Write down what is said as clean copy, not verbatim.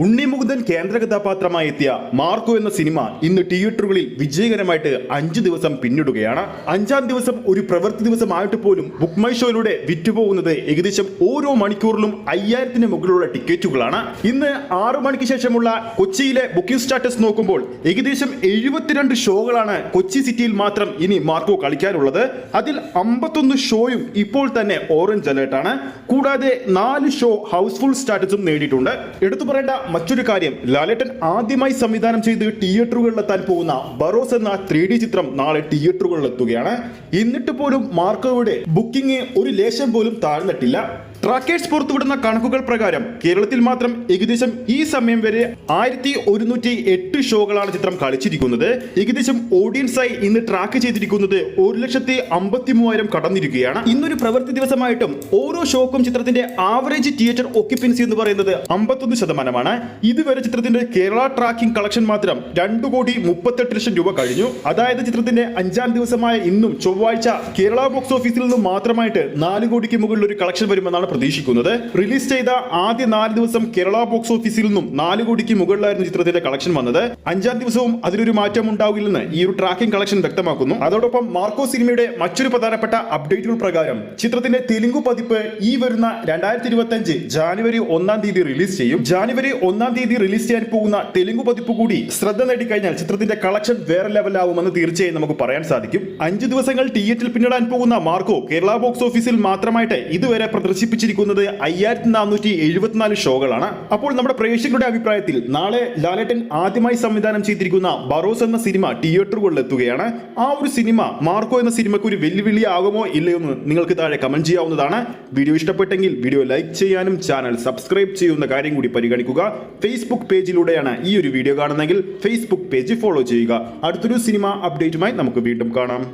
ഉണ്ണി മുകുന്ദൻ കേന്ദ്ര കഥാപാത്രമായി എത്തിയ മാർക്കോ എന്ന സിനിമ ഇന്ന് തിയേറ്ററുകളിൽ വിജയകരമായിട്ട് 5 ദിവസം പിന്നിടുകയാണ്. 5-ാം ദിവസം ഒരു പ്രവൃത്തി ദിവസമായിട്ട് പോലും ബുക്ക് മൈ ഷോയിലൂടെ വിറ്റുപോകുന്നത് ഏകദേശം ഓരോ മണിക്കൂറിലും 5000-ന് മുകളിലുള്ള ടിക്കറ്റുകളാണ്. ഇന്ന് 6 മണിക്ക് ശേഷമുള്ള കൊച്ചിയിലെ ബുക്കിംഗ് സ്റ്റാറ്റസ് നോക്കുമ്പോൾ ഏകദേശം 72 ഷോകളാണ് കൊച്ചി സിറ്റിയിൽ മാത്രം ഇനി മാർക്കോ കളിക്കാനുള്ളത്. അതിൽ 51 ഷോയും ഇപ്പോൾ തന്നെ ഓറഞ്ച് അലേർട്ടാണ്. കൂടാതെ 4 ഷോ ഹൗസ്ഫുൾ സ്റ്റാറ്റസും നേടിയിട്ടുണ്ട്. എടുത്തു പറയേണ്ട മറ്റൊരു കാര്യം, ലാലേട്ടൻ ആദ്യമായി സംവിധാനം ചെയ്ത് തിയേറ്ററുകളിലെത്താൻ പോകുന്ന ബറോസ് എന്ന 3D ചിത്രം നാളെ തിയേറ്ററുകളിലെത്തുകയാണ്. എന്നിട്ട് പോലും മാർക്കോയുടെ ബുക്കിംഗ് ഒരു ലേശം പോലും താഴ്ന്നിട്ടില്ല. ട്രാക്കേഴ്സ് പുറത്തുവിടുന്ന കണക്കുകൾ പ്രകാരം കേരളത്തിൽ മാത്രം ഏകദേശം ഈ സമയം വരെ 1108 ഷോകളാണ് ചിത്രം കളിച്ചിരിക്കുന്നത്. ഏകദേശം ഓഡിയൻസായി ഇന്ന് ട്രാക്ക് ചെയ്തിരിക്കുന്നത് 1,53,000 കടന്നിരിക്കുകയാണ്. ഇന്നൊരു പ്രവൃത്തി ദിവസമായിട്ടും ഓരോ ഷോക്കും ചിത്രത്തിന്റെ ആവറേജ് തിയേറ്റർ ഓക്യുപ്പൻസി എന്ന് പറയുന്നത് 51%. ഇതുവരെ ചിത്രത്തിന്റെ കേരള ട്രാക്കിംഗ് കളക്ഷൻ മാത്രം 2,38,00,000 രൂപ കഴിഞ്ഞു. അതായത് ചിത്രത്തിന്റെ 5-ാം ദിവസമായ ഇന്നും ചൊവ്വാഴ്ച കേരള ബോക്സ് ഓഫീസിൽ നിന്നും മാത്രമായിട്ട് 4 കോടിക്ക് മുകളിൽ ഒരു കളക്ഷൻ വരുമെന്നാണ് പ്രതീക്ഷിക്കുന്നത്. റിലീസ് ചെയ്ത ആദ്യ 4 ദിവസം കേരള ബോക്സ് ഓഫീസിൽ നിന്നും 4 കോടിക്ക് മുകളിലായിരുന്നു ചിത്രത്തിന്റെ കളക്ഷൻ വന്നത്. 5-ാം ദിവസവും അതിലൊരു മാറ്റം ഉണ്ടാവില്ലെന്ന് ഈ ഒരു ട്രാക്കിംഗ് കളക്ഷൻ വ്യക്തമാക്കുന്നു. അതോടൊപ്പം മാർക്കോ സിനിമയുടെ മറ്റൊരു പ്രധാനപ്പെട്ട അപ്ഡേറ്റുകൾ പ്രകാരം ചിത്രത്തിന്റെ തെലുങ്ക് പതിപ്പ് ഈ വരുന്ന 2025 ജാനുവരി 1-ാം തീയതി റിലീസ് ചെയ്യും. ജാനുവരി 1-ാം തീയതി റിലീസ് ചെയ്യാൻ പോകുന്ന തെലുങ്ക് പതിപ്പ് കൂടി ശ്രദ്ധ നേടിക്കഴിഞ്ഞാൽ ചിത്രത്തിന്റെ കളക്ഷൻ വേറെ ലെവലാവുമെന്ന് തീർച്ചയായും നമുക്ക് പറയാൻ സാധിക്കും. 5 ദിവസങ്ങൾ തിയേറ്ററിൽ പിന്നിടാൻ പോകുന്ന മാർക്കോ കേരള ബോക്സ് ഓഫീസിൽ മാത്രമായിട്ട് ഇതുവരെ പ്രദർശിപ്പിച്ചിരിക്കുന്നത് 5474 ഷോകളാണ്. അപ്പോൾ നമ്മുടെ പ്രേക്ഷകരുടെ അഭിപ്രായത്തിൽ നാളെ ലാലേട്ടൻ ആദ്യമായി സംവിധാനം ചെയ്തിരിക്കുന്ന ബറോസ് എന്ന സിനിമ തിയേറ്ററുകളിൽ എത്തുകയാണ്. ആ ഒരു സിനിമ മാർക്കോ എന്ന സിനിമയ്ക്ക് ഒരു വെല്ലുവിളി ആകുമോ ഇല്ലയോ എന്ന് നിങ്ങൾക്ക് താഴെ കമന്റ് ചെയ്യാവുന്നതാണ്. വീഡിയോ ഇഷ്ടപ്പെട്ടെങ്കിൽ വീഡിയോ ലൈക്ക് ചെയ്യാനും ചാനൽ സബ്സ്ക്രൈബ് ചെയ്യുന്ന കാര്യം കൂടി പരിഗണിക്കുക. ഫേസ്ബുക്ക് പേജിലൂടെയാണ് ഈ ഒരു വീഡിയോ കാണുന്നതെങ്കിൽ ഫേസ്ബുക്ക് പേജ് ഫോളോ ചെയ്യുക. അടുത്തൊരു സിനിമ അപ്ഡേറ്റുമായി നമുക്ക് വീണ്ടും കാണാം.